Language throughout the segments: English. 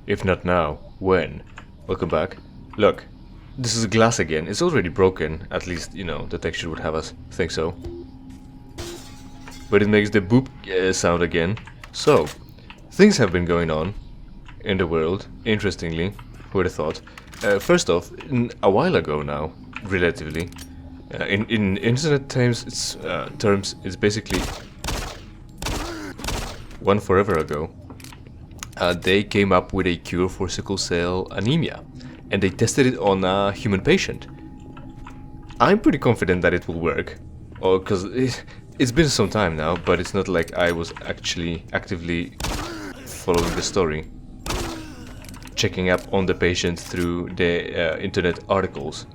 If not now, when? Welcome back. Look, this is glass again. It's already broken. At least, you know, the texture would have us think so. But it makes the boop sound again. So, things have been going on in the world, interestingly. Who would have thought? First off, a while ago now, relatively, in internet terms, it's basically one forever ago. They came up with a cure for sickle cell anemia, and they tested it on a human patient. I'm pretty confident that it will work, because it's been some time now, but it's not like I was actually actively following the story, checking up on the patient through the internet articles,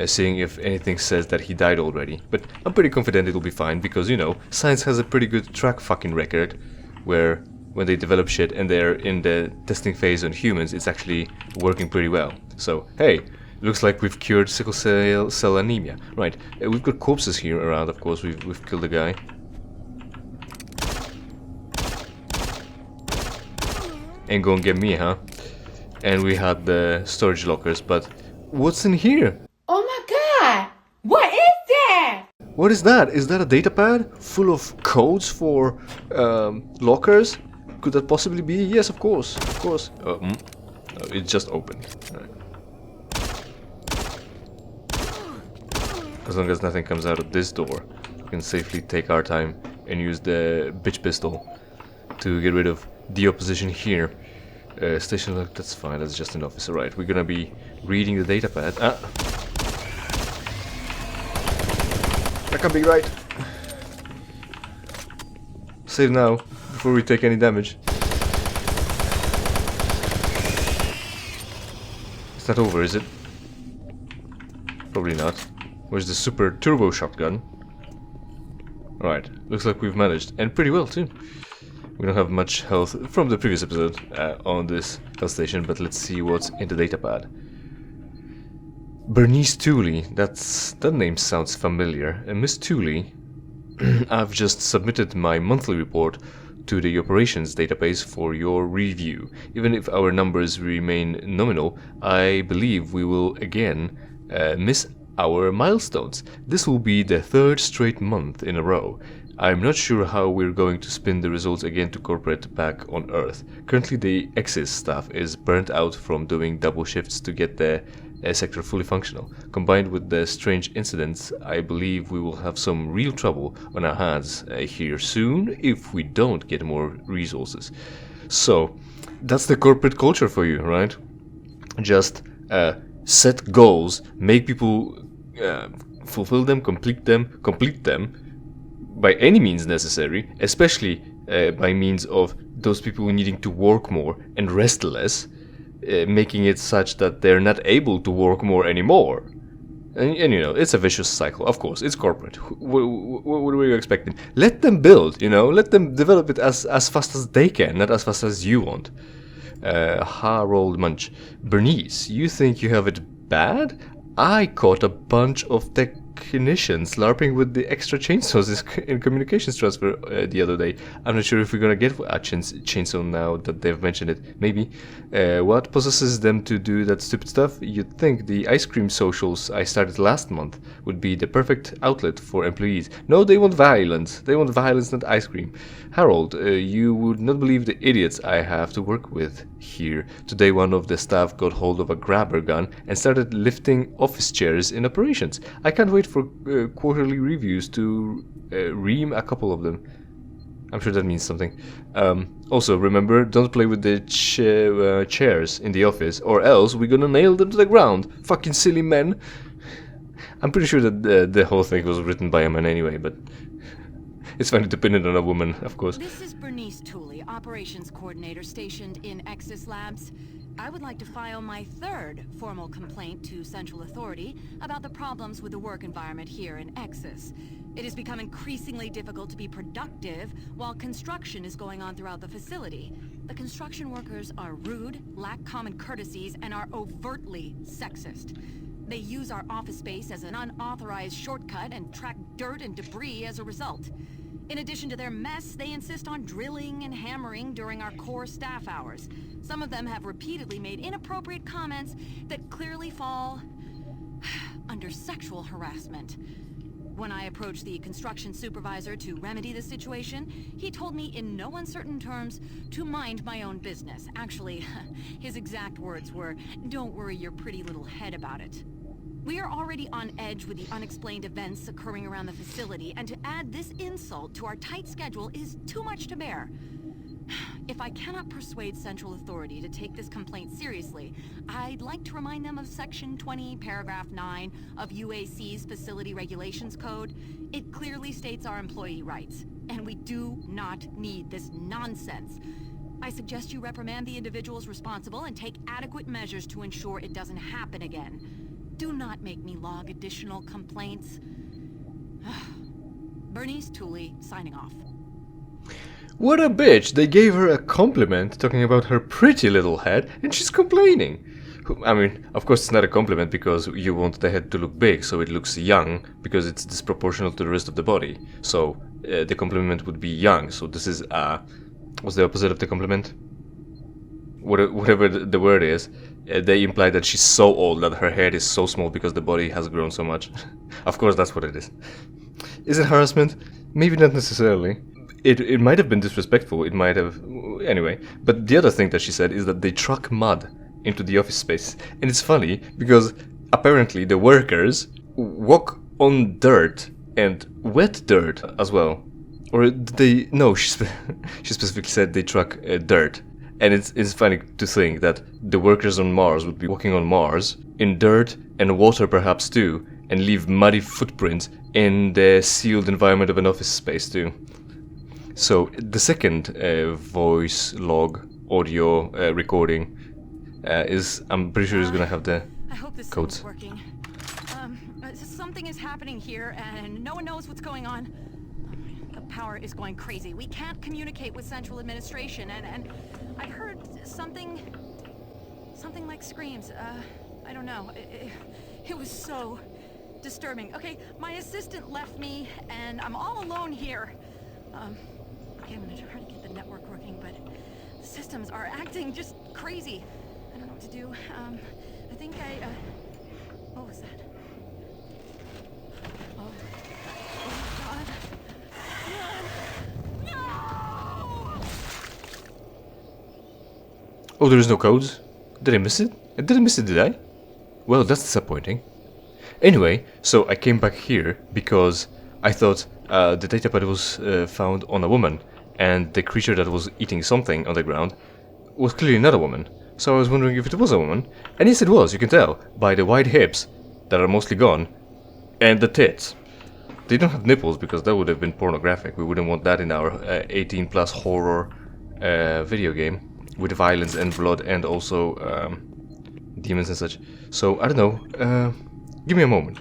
seeing if anything says that he died already. But I'm pretty confident it'll be fine, because, you know, science has a pretty good track fucking record, where when they develop shit and they're in the testing phase on humans, it's actually working pretty well. So, hey, looks like we've cured sickle cell anemia. Right, we've got corpses here around, of course, we've killed a guy. Ain't gonna get me, huh? And we had the storage lockers, but what's in here? Oh my god! What is that? What is that? Is that a data pad full of codes for lockers? Could that possibly be? Yes, of course, of course. It just opened. Right. As long as nothing comes out of this door, we can safely take our time and use the bitch pistol to get rid of the opposition here. Station lock, that's fine, that's just an officer. Right, we're gonna be reading the data pad. That can be right. Save now, before we take any damage. It's not over, is it? Probably not. Where's the super turbo shotgun? Alright, looks like we've managed, and pretty well too. We don't have much health from the previous episode on this health station, but let's see what's in the datapad. Bernice Tooley, that name sounds familiar. And Miss Tooley, I've just submitted my monthly report to the operations database for your review. Even if our numbers remain nominal, I believe we will again miss our milestones. This will be the third straight month in a row. I'm not sure how we're going to spin the results again to corporate back on Earth. Currently the Axis staff is burnt out from doing double shifts to get the sector fully functional. Combined with the strange incidents, I believe we will have some real trouble on our hands here soon if we don't get more resources. So, that's the corporate culture for you, right? Just set goals, make people fulfill them, complete them, by any means necessary, especially by means of those people needing to work more and rest less, making it such that they're not able to work more anymore. And you know, it's a vicious cycle. Of course, it's corporate. What were you expecting? Let them build, you know, let them develop it as fast as they can, not as fast as you want. Harold Munch. Bernice, you think you have it bad? I caught a bunch of technicians LARPing with the extra chainsaws in communications transfer the other day. I'm not sure if we're gonna get a chainsaw now that they've mentioned it. Maybe. What possesses them to do that stupid stuff? You'd think the ice cream socials I started last month would be the perfect outlet for employees. No, they want violence. They want violence, not ice cream. Harold, you would not believe the idiots I have to work with here. Today one of the staff got hold of a grabber gun and started lifting office chairs in operations. I can't wait for quarterly reviews to ream a couple of them. I'm sure that means something. Also, remember, don't play with the chairs in the office, or else we're gonna nail them to the ground. Fucking silly men. I'm pretty sure that the whole thing was written by a man anyway, but it's funny to pin it on a woman, of course. This is Bernice Tooley, Operations Coordinator stationed in Axis Labs. I would like to file my third formal complaint to Central Authority about the problems with the work environment here in Axis. It has become increasingly difficult to be productive while construction is going on throughout the facility. The construction workers are rude, lack common courtesies, and are overtly sexist. They use our office space as an unauthorized shortcut and track dirt and debris as a result. In addition to their mess, they insist on drilling and hammering during our core staff hours. Some of them have repeatedly made inappropriate comments that clearly fall under sexual harassment. When I approached the construction supervisor to remedy the situation, he told me in no uncertain terms to mind my own business. Actually, his exact words were, "Don't worry your pretty little head about it." We are already on edge with the unexplained events occurring around the facility, and to add this insult to our tight schedule is too much to bear. If I cannot persuade Central Authority to take this complaint seriously, I'd like to remind them of Section 20, Paragraph 9 of UAC's Facility Regulations Code. It clearly states our employee rights, and we do not need this nonsense. I suggest you reprimand the individuals responsible and take adequate measures to ensure it doesn't happen again. Do not make me log additional complaints. Bernice Tooley, signing off. What a bitch! They gave her a compliment talking about her pretty little head, and she's complaining. I mean, of course it's not a compliment because you want the head to look big, so it looks young, because it's disproportional to the rest of the body. So, the compliment would be young, so this is, what's the opposite of the compliment? Whatever the word is, they imply that she's so old that her head is so small because the body has grown so much. Of course that's what it is. Is it harassment? Maybe not necessarily. It might have been disrespectful, it might have... Anyway, but the other thing that she said is that they truck mud into the office space. And it's funny, because apparently the workers walk on dirt, and wet dirt as well. Or they... No, she specifically said they truck dirt. And it's funny to think that the workers on Mars would be walking on Mars, in dirt and water perhaps too, and leave muddy footprints in the sealed environment of an office space too. So the second voice log audio recording is, I'm pretty sure, is gonna have the I hope this codes. is working. Something is happening here, and no one knows what's going on. The power is going crazy. We can't communicate with Central Administration, and I've heard something like screams. I don't know. It was so disturbing. Okay, my assistant left me, and I'm all alone here. Okay, I'm gonna try to get the network working, but the systems are acting just crazy. I don't know what to do. I think what was that? Oh God. No! Oh, there is no codes? Did I miss it? I didn't miss it, did I? Well, that's disappointing. Anyway, so I came back here because I thought the datapad was found on a woman, and the creature that was eating something on the ground was clearly not a woman. So I was wondering if it was a woman, and yes it was, you can tell, by the wide hips that are mostly gone, and the tits. They don't have nipples because that would have been pornographic. We wouldn't want that in our 18 plus horror video game, with violence and blood and also demons and such. So, I don't know, give me a moment.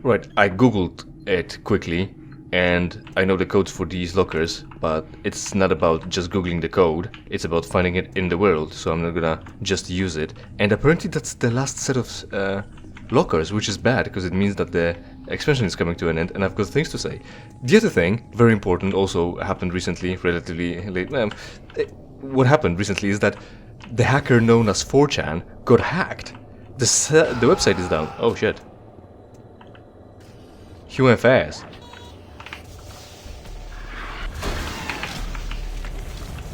Right, I googled it quickly, and I know the codes for these lockers, but it's not about just googling the code, it's about finding it in the world, so I'm not gonna just use it. And apparently that's the last set of lockers, which is bad, because it means that the expansion is coming to an end, and I've got things to say. The other thing, very important, also happened recently, relatively late. What happened recently is that the hacker known as 4chan got hacked. The website is down. Oh shit. He went fast.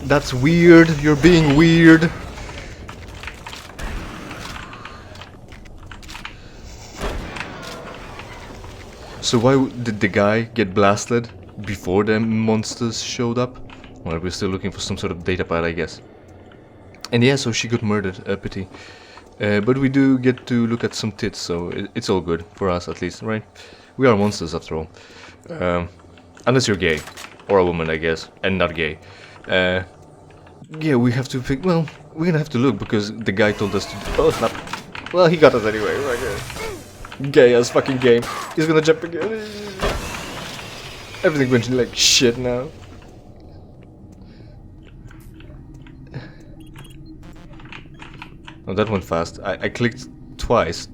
That's weird. You're being weird. So why did the guy get blasted before the monsters showed up? Well, we're still looking for some sort of datapad, I guess. And yeah, so she got murdered. Pity. But we do get to look at some tits, so it's all good for us at least, right? We are monsters after all. Unless you're gay. Or a woman, I guess. And not gay. Yeah, we have to pick... Well, we're gonna have to look because the guy told us to... Oh, snap. Well, he got us anyway. Right. Gay as fucking game. He's gonna jump again. Everything went like shit now. Oh, that went fast. I clicked twice.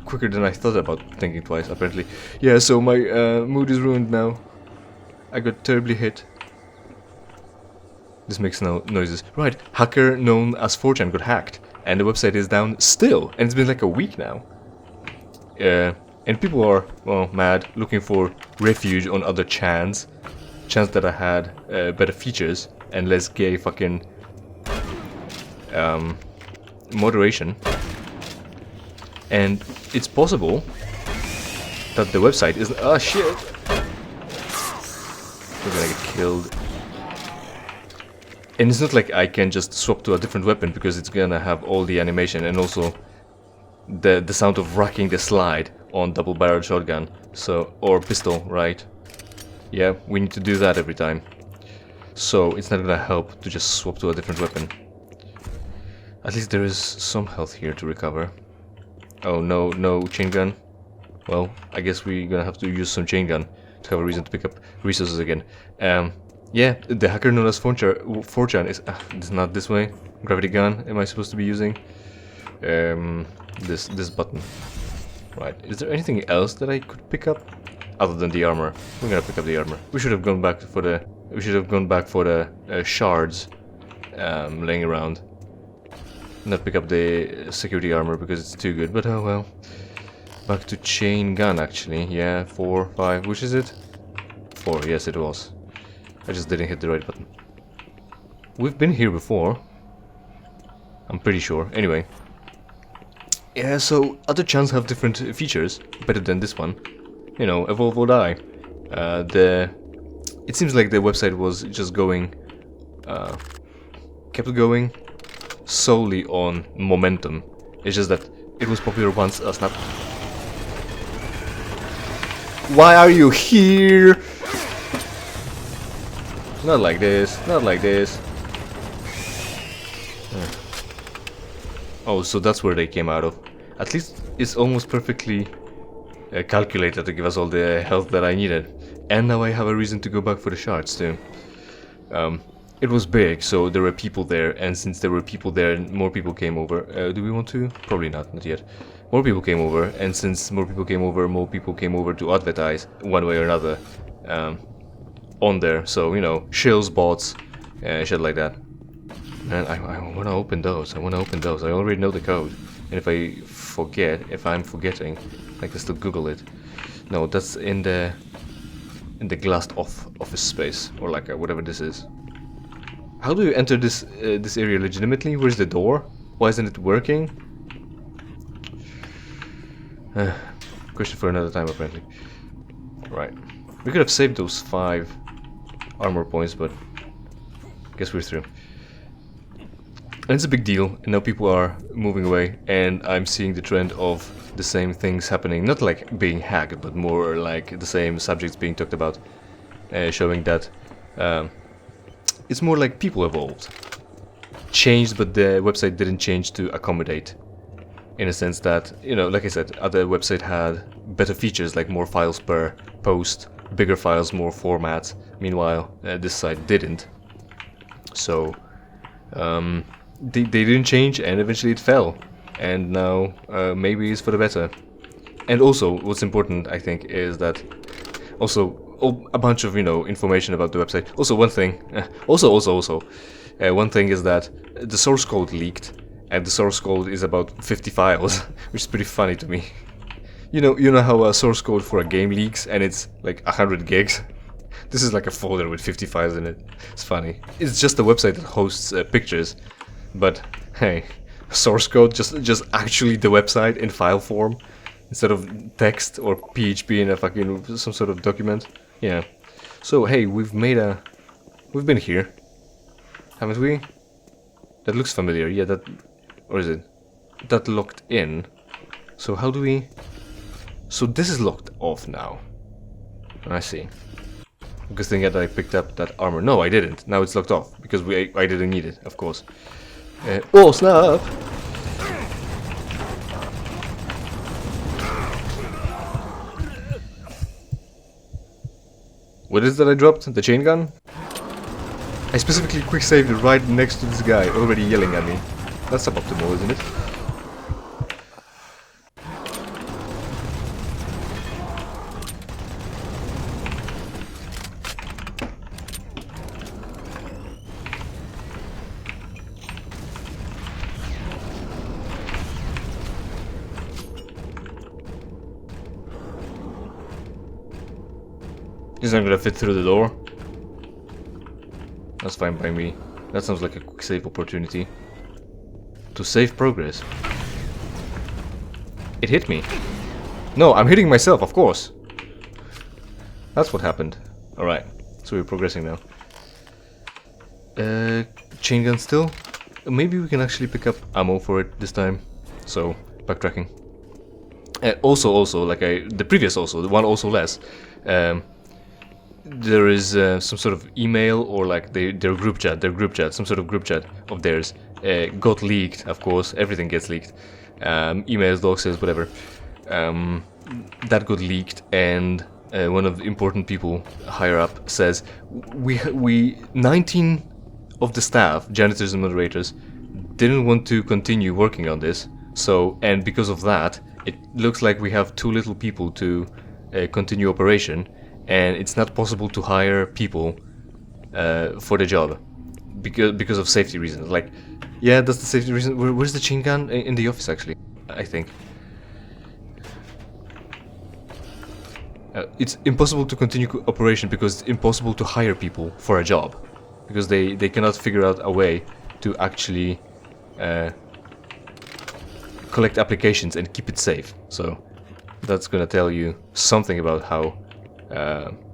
quicker than I thought about thinking twice, apparently. Yeah, so my mood is ruined now. I got terribly hit. This makes no noises. Right, hacker known as 4chan got hacked. And the website is down still. And it's been like a week now. And people are, well, mad, looking for refuge on other chans. Chans that I had better features and less gay fucking moderation. And it's possible that the website is... Oh shit! We're gonna get killed. And it's not like I can just swap to a different weapon because it's gonna have all the animation and also the sound of racking the slide on double-barreled shotgun, so, or pistol, right? Yeah, we need to do that every time. So it's not gonna help to just swap to a different weapon. At least there is some health here to recover. Oh no, no chain gun. Well, I guess we're gonna have to use some chain gun to have a reason to pick up resources again. Yeah, the hacker known as 4chan is it's not this way. Gravity gun am I supposed to be using? This button. Right, is there anything else that I could pick up other than the armor? We're gonna pick up the armor. We should have gone back for the shards laying around. Not pick up the security armor because it's too good, but oh well. Back to chain gun actually. Yeah, 4, 5, which is it? 4, yes it was. I just didn't hit the right button. We've been here before. I'm pretty sure. Anyway. Yeah, so other chans have different features, better than this one. You know, evolve or die. It seems like the website was just going, kept going solely on momentum. It's just that it was popular once. Snap. Why are you here? Not like this. Not like this. Oh, so that's where they came out of. At least it's almost perfectly calculated to give us all the health that I needed. And now I have a reason to go back for the shards too. It was big, so there were people there, and since there were people there, more people came over. Do we want to? Probably not yet. More people came over, and since more people came over to advertise one way or another on there. So, you know, shills, bots, shit like that. And I want to open those. I already know the code. And if I'm forgetting, I can still Google it. No, that's in the glassed off office space, or like whatever this is. How do you enter this area legitimately? Where's the door? Why isn't it working? Question for another time, apparently. Right. We could have saved those 5 armor points, but guess we're through. And it's a big deal, and now people are moving away, and I'm seeing the trend of the same things happening. Not like being hacked, but more like the same subjects being talked about, showing that it's more like people evolved. Changed, but the website didn't change to accommodate. In a sense that, you know, like I said, other website had better features, like more files per post, bigger files, more formats. Meanwhile, this site didn't. So, they didn't change, and eventually it fell. And now, maybe it's for the better. And also, what's important, I think, is that also a bunch of, you know, information about the website. Also, one thing, one thing is that the source code leaked, and the source code is about 50 files, which is pretty funny to me. You know how a source code for a game leaks, and it's like 100 gigs. This is like a folder with 50 files in it. It's funny. It's just a website that hosts pictures, but hey, source code just actually the website in file form instead of text or PHP in a fucking some sort of document. Yeah. So hey, we've been here, haven't we? That looks familiar. Yeah, that, or is it? That locked in. So how do we? So this is locked off now. I see. Good thing that I picked up that armor. No, I didn't. Now it's locked off because I didn't need it, of course. Oh snap! What is that I dropped? The chain gun? I specifically quick saved it right next to this guy, already yelling at me. That's suboptimal, isn't it? He's not gonna fit through the door. That's fine by me. That sounds like a quick save opportunity. To save progress. It hit me. No, I'm hitting myself, of course. That's what happened. Alright, so we're progressing now. Chain gun still? Maybe we can actually pick up ammo for it this time. So, backtracking. Also, like the previous also, the one also less. There is some sort of email or like their group chat, some sort of group chat of theirs got leaked. Of course, everything gets leaked. Emails, doxes, whatever. That got leaked, and one of the important people higher up says, we 19 of the staff, janitors and moderators, didn't want to continue working on this. So, and because of that, it looks like we have too little people to continue operation, and it's not possible to hire people for the job because of safety reasons. Like, yeah, that's the safety reason. Where's the chain gun? In the office, actually, I think. It's impossible to continue operation because it's impossible to hire people for a job, because they cannot figure out a way to actually collect applications and keep it safe. So that's gonna tell you something about how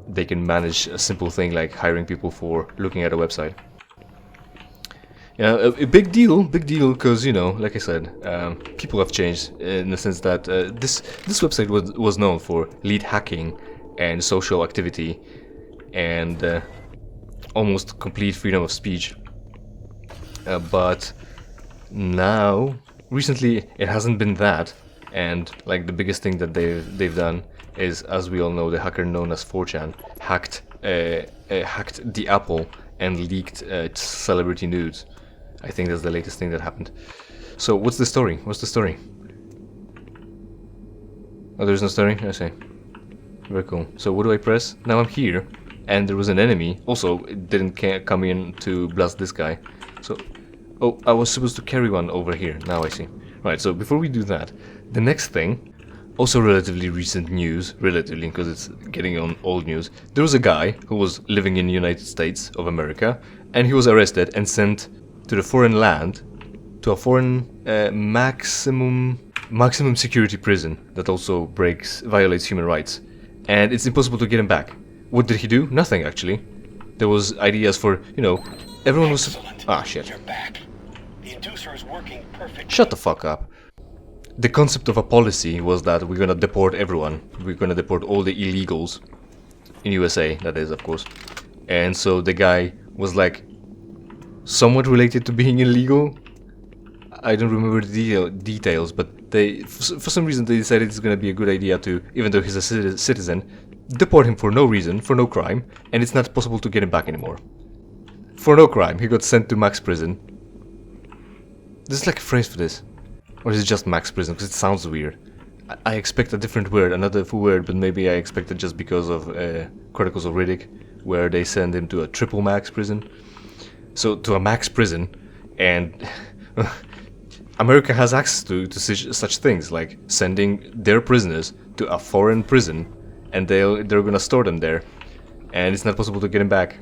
they can manage a simple thing like hiring people for looking at a website. Yeah, a big deal, because, you know, like I said, people have changed in the sense that this website was known for lead hacking and social activity and almost complete freedom of speech. But now, recently, it hasn't been that, and like the biggest thing that they've done is, as we all know, the hacker known as 4chan hacked the Apple and leaked celebrity nudes. I think that's the latest thing that happened. So what's the story? What's the story? Oh, there's no story? I see. Very cool. So what do I press? Now I'm here, and there was an enemy. Also, it didn't come in to blast this guy. So, oh, I was supposed to carry one over here. Now I see. Right, so before we do that, the next thing, also relatively recent news, relatively, because it's getting on old news. There was a guy who was living in the United States of America, and he was arrested and sent to the foreign land, to a foreign maximum security prison that also violates human rights, and it's impossible to get him back. What did he do? Nothing, actually. There was ideas for, you know, everyone was... Excellent. Ah, shit. You're back. The inducer is working perfectly. Shut the fuck up. The concept of a policy was that we're gonna deport everyone. We're gonna deport all the illegals. In USA, that is, of course. And so the guy was like, somewhat related to being illegal. I don't remember the details, but for some reason they decided it's gonna be a good idea to, even though he's a citizen, deport him for no reason, for no crime, and it's not possible to get him back anymore. For no crime, he got sent to max prison. There's like a phrase for this. Or is it just max prison? Because it sounds weird. I expect a different word, another full word, but maybe I expect it just because of Chronicles of Riddick, where they send him to a triple max prison. So, to a max prison, and America has access to such things, like sending their prisoners to a foreign prison, and they're gonna store them there, and it's not possible to get them back.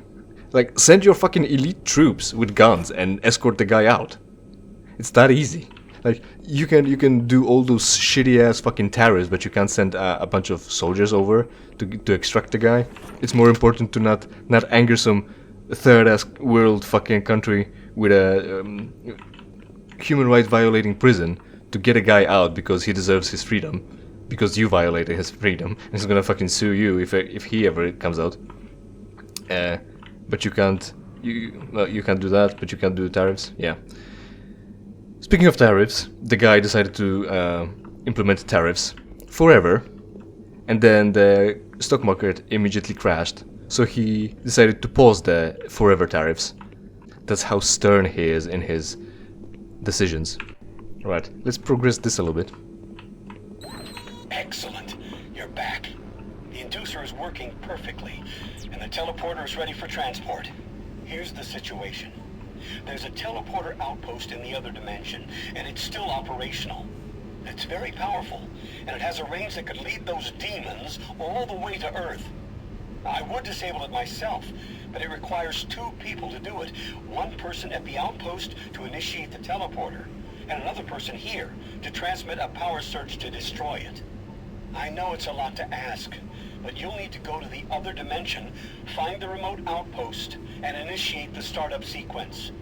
Like, send your fucking elite troops with guns and escort the guy out. It's that easy. Like, you can do all those shitty ass fucking tariffs, but you can't send a bunch of soldiers over to extract the guy. It's more important to not anger some third ass world fucking country with a human rights violating prison to get a guy out because he deserves his freedom, because you violated his freedom, and he's gonna fucking sue you if he ever comes out. But you can't do that, but you can't do tariffs. Yeah. Speaking of tariffs, the guy decided to implement tariffs forever, and then the stock market immediately crashed. So he decided to pause the forever tariffs. That's how stern he is in his decisions. Right, let's progress this a little bit. Excellent. You're back. The inducer is working perfectly, and the teleporter is ready for transport. Here's the situation. There's a teleporter outpost in the other dimension, and it's still operational. It's very powerful, and it has a range that could lead those demons all the way to Earth. I would disable it myself, but it requires 2 people to do it. One person at the outpost to initiate the teleporter, and another person here to transmit a power surge to destroy it. I know it's a lot to ask, but you'll need to go to the other dimension, find the remote outpost, and initiate the startup sequence.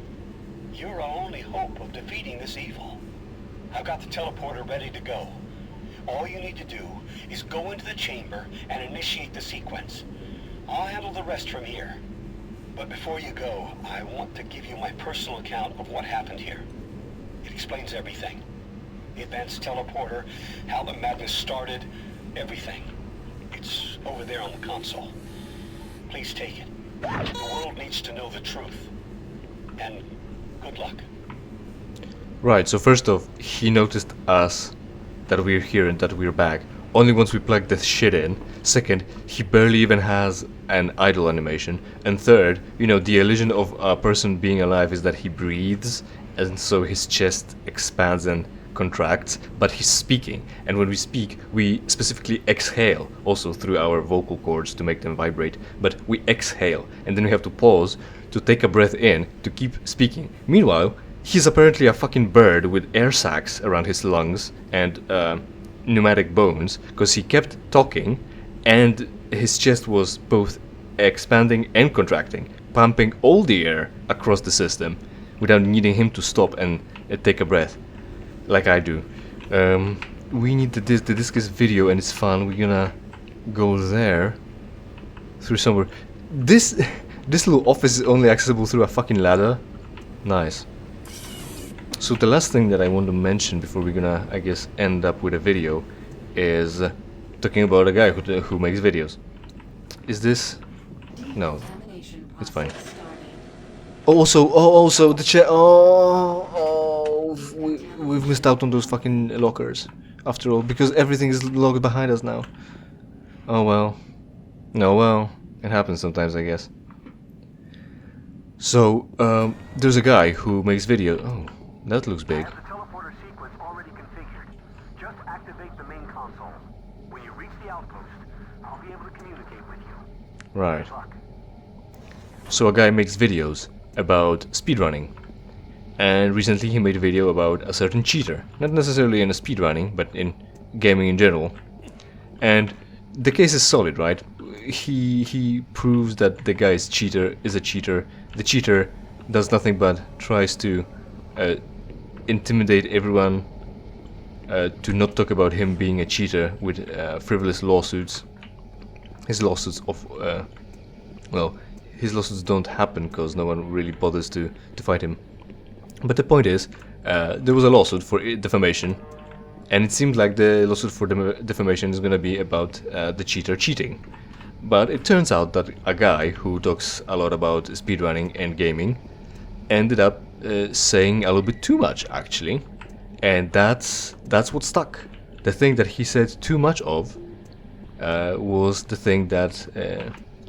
You're our only hope of defeating this evil. I've got the teleporter ready to go. All you need to do is go into the chamber and initiate the sequence. I'll handle the rest from here. But before you go, I want to give you my personal account of what happened here. It explains everything. The advanced teleporter, how the madness started, everything. It's over there on the console. Please take it. The world needs to know the truth. And good luck. Right, so first off, he noticed us, that we're here and that we're back, only once we plug this shit in. Second, he barely even has an idle animation. And third, you know, the illusion of a person being alive is that he breathes, and so his chest expands and contracts, but he's speaking. And when we speak, we specifically exhale, also through our vocal cords to make them vibrate. But we exhale, and then we have to pause to take a breath in to keep speaking. Meanwhile, he's apparently a fucking bird with air sacs around his lungs and pneumatic bones, because he kept talking and his chest was both expanding and contracting, pumping all the air across the system without needing him to stop and take a breath, like I do. We need the disc. The disc is video and it's fun. We're gonna go there through somewhere. This little office is only accessible through a fucking ladder. Nice. So the last thing that I want to mention before we're gonna, I guess, end up with a video is talking about a guy who makes videos. Is this? No, it's fine. Also the chair. We've missed out on those fucking lockers. After all, because everything is locked behind us now. Oh well. No, well, it happens sometimes, I guess. So there's a guy who makes videos. Oh. That looks big. I have the teleporter sequence already configured. Just activate the main console. When you reach the outpost, I'll be able to communicate with you. Right. Good luck. So a guy makes videos about speedrunning. And recently he made a video about a certain cheater. Not necessarily in speedrunning, but in gaming in general. And the case is solid, right? He proves that the guy is a cheater. The cheater does nothing but tries to intimidate everyone to not talk about him being a cheater with frivolous lawsuits. His lawsuits his lawsuits don't happen because no one really bothers to fight him. But the point is, there was a lawsuit for defamation, and it seems like the lawsuit for defamation is going to be about the cheater cheating. But it turns out that a guy who talks a lot about speedrunning and gaming ended up saying a little bit too much, actually, and that's what stuck. The thing that he said too much of was the thing that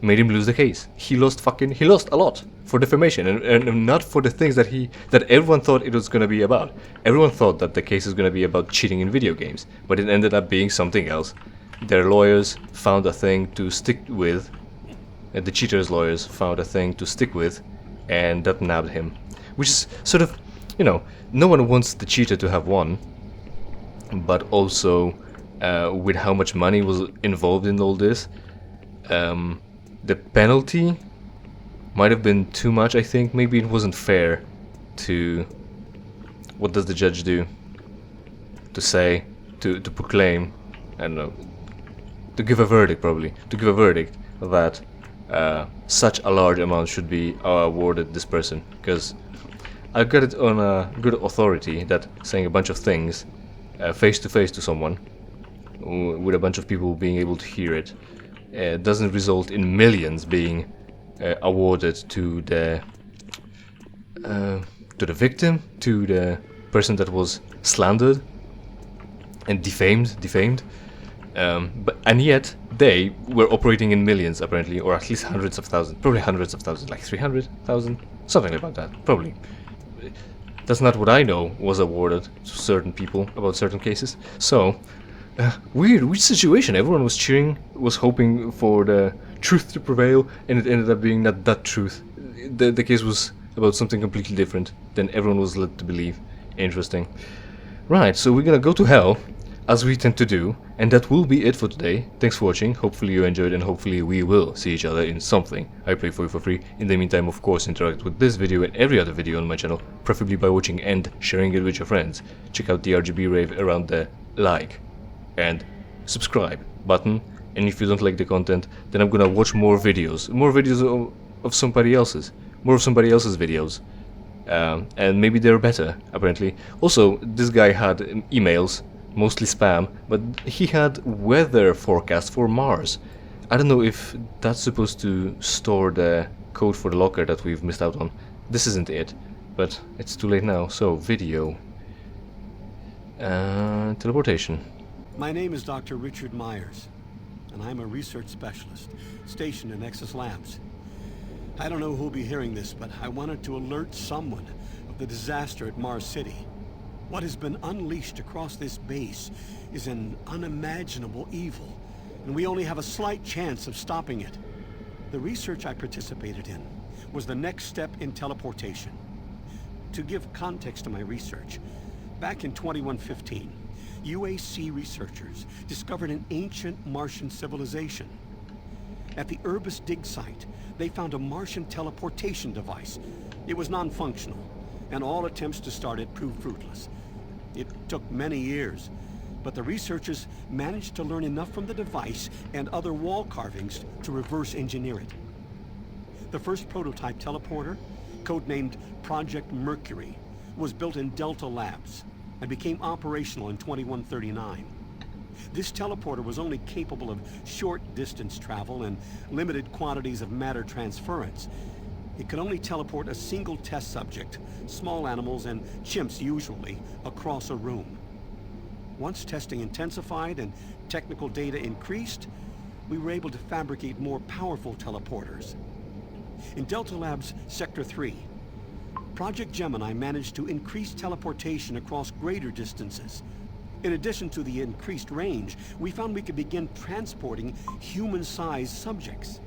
made him lose the case. He lost a lot for defamation, and not for the things that everyone thought it was going to be about. Everyone thought that the case was going to be about cheating in video games, but it ended up being something else. Their lawyers found a thing to stick with. The cheater's lawyers found a thing to stick with, and that nabbed him. Which is sort of, you know, no one wants the cheater to have won, but also with how much money was involved in all this, the penalty might have been too much, I think. Maybe it wasn't fair to... What does the judge do? To say, to proclaim, I don't know, to give a verdict, probably. To give a verdict that such a large amount should be awarded this person, because I got it on a good authority that saying a bunch of things face to face to someone, with a bunch of people being able to hear it, doesn't result in millions being awarded to the victim, to the person that was slandered and defamed. And yet they were operating in millions, apparently, or at least hundreds of thousands, probably hundreds of thousands, like 300,000, something about that, probably. That's not what I know was awarded to certain people about certain cases. So Weird situation. Everyone was cheering, was hoping for the truth to prevail, and it ended up being not that truth. The case was about something completely different than everyone was led to believe. Interesting. Right, so we're gonna go to hell, as we tend to do, and that will be it for today. Thanks for watching, hopefully you enjoyed, and hopefully we will see each other in something I play for you for free. In the meantime, of course, interact with this video and every other video on my channel, preferably by watching and sharing it with your friends. Check out the RGB rave around the like and subscribe button, and if you don't like the content, then I'm gonna watch more videos of somebody else's, more of somebody else's videos. And maybe they're better, apparently. Also, this guy had emails, mostly spam, but he had weather forecast for Mars. I don't know if that's supposed to store the code for the locker that we've missed out on. This isn't it, but it's too late now. So, video. Teleportation. My name is Dr. Richard Myers, and I'm a research specialist stationed in Nexus Labs. I don't know who'll be hearing this, but I wanted to alert someone of the disaster at Mars City. What has been unleashed across this base is an unimaginable evil, and we only have a slight chance of stopping it. The research I participated in was the next step in teleportation. To give context to my research, back in 2115, UAC researchers discovered an ancient Martian civilization. At the Urbis dig site, they found a Martian teleportation device. It was non-functional, and all attempts to start it proved fruitless. It took many years, but the researchers managed to learn enough from the device and other wall carvings to reverse engineer it. The first prototype teleporter, codenamed Project Mercury, was built in Delta Labs and became operational in 2139. This teleporter was only capable of short distance travel and limited quantities of matter transference. It could only teleport a single test subject, small animals and chimps usually, across a room. Once testing intensified and technical data increased, we were able to fabricate more powerful teleporters. In Delta Labs Sector 3, Project Gemini managed to increase teleportation across greater distances. In addition to the increased range, we found we could begin transporting human-sized subjects.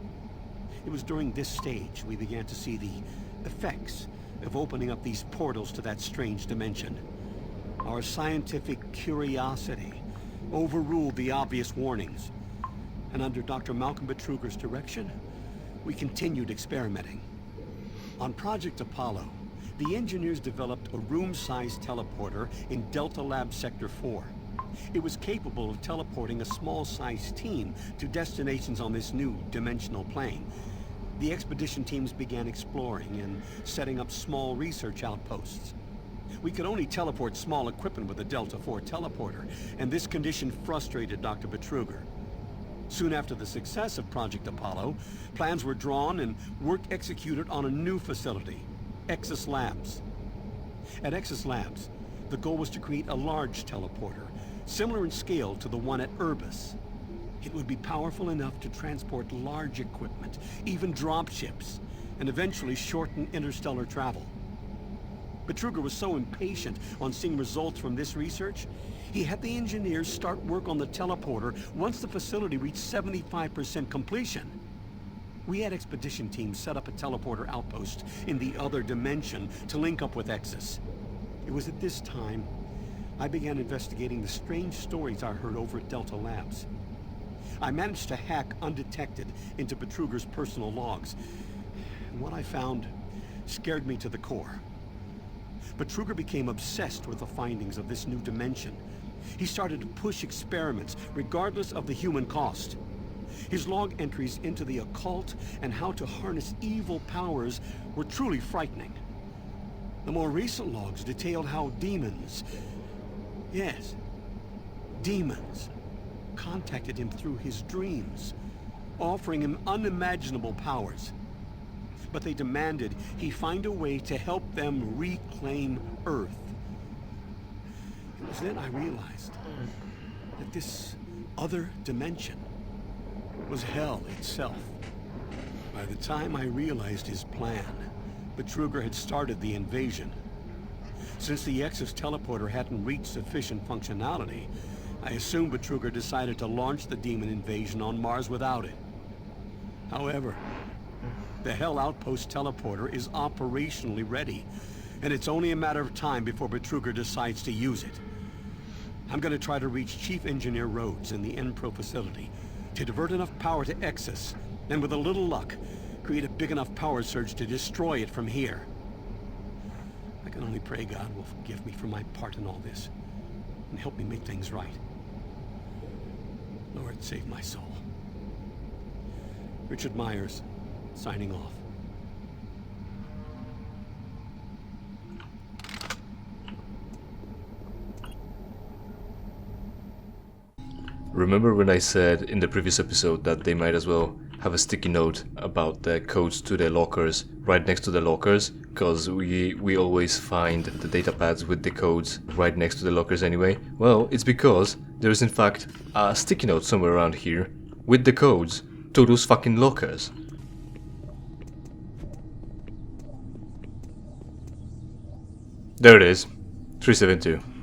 It was during this stage we began to see the effects of opening up these portals to that strange dimension. Our scientific curiosity overruled the obvious warnings, and under Dr. Malcolm Betruger's direction, we continued experimenting. On Project Apollo, the engineers developed a room-sized teleporter in Delta Lab Sector 4. It was capable of teleporting a small-sized team to destinations on this new dimensional plane. The expedition teams began exploring and setting up small research outposts. We could only teleport small equipment with the Delta 4 teleporter, and this condition frustrated Dr. Betruger. Soon after the success of Project Apollo, plans were drawn and work executed on a new facility, Exus Labs. At Exus Labs, the goal was to create a large teleporter, similar in scale to the one at Urbis. It would be powerful enough to transport large equipment, even dropships, and eventually shorten interstellar travel. Betruger was so impatient on seeing results from this research, he had the engineers start work on the teleporter once the facility reached 75% completion. We had expedition teams set up a teleporter outpost in the other dimension to link up with Exus. It was at this time I began investigating the strange stories I heard over at Delta Labs. I managed to hack undetected into Betruger's personal logs, and what I found scared me to the core. Betruger became obsessed with the findings of this new dimension. He started to push experiments regardless of the human cost. His log entries into the occult and how to harness evil powers were truly frightening. The more recent logs detailed how demons, yes, demons, contacted him through his dreams, offering him unimaginable powers. But they demanded he find a way to help them reclaim Earth. It was then I realized that this other dimension was hell itself. By the time I realized his plan, Betruger had started the invasion. Since the Exus teleporter hadn't reached sufficient functionality, I assume Betruger decided to launch the demon invasion on Mars without it. However, the Hell Outpost teleporter is operationally ready, and it's only a matter of time before Betruger decides to use it. I'm gonna try to reach Chief Engineer Rhodes in the Enpro facility to divert enough power to Exus, and with a little luck, create a big enough power surge to destroy it from here. I can only pray God will forgive me for my part in all this, and help me make things right. Lord, save my soul. Richard Myers, signing off. Remember when I said in the previous episode that they might as well have a sticky note about the codes to their lockers right next to the lockers? Because we always find the data pads with the codes right next to the lockers anyway. Well, it's because there is in fact a sticky note somewhere around here with the codes to those fucking lockers. There it is. 372.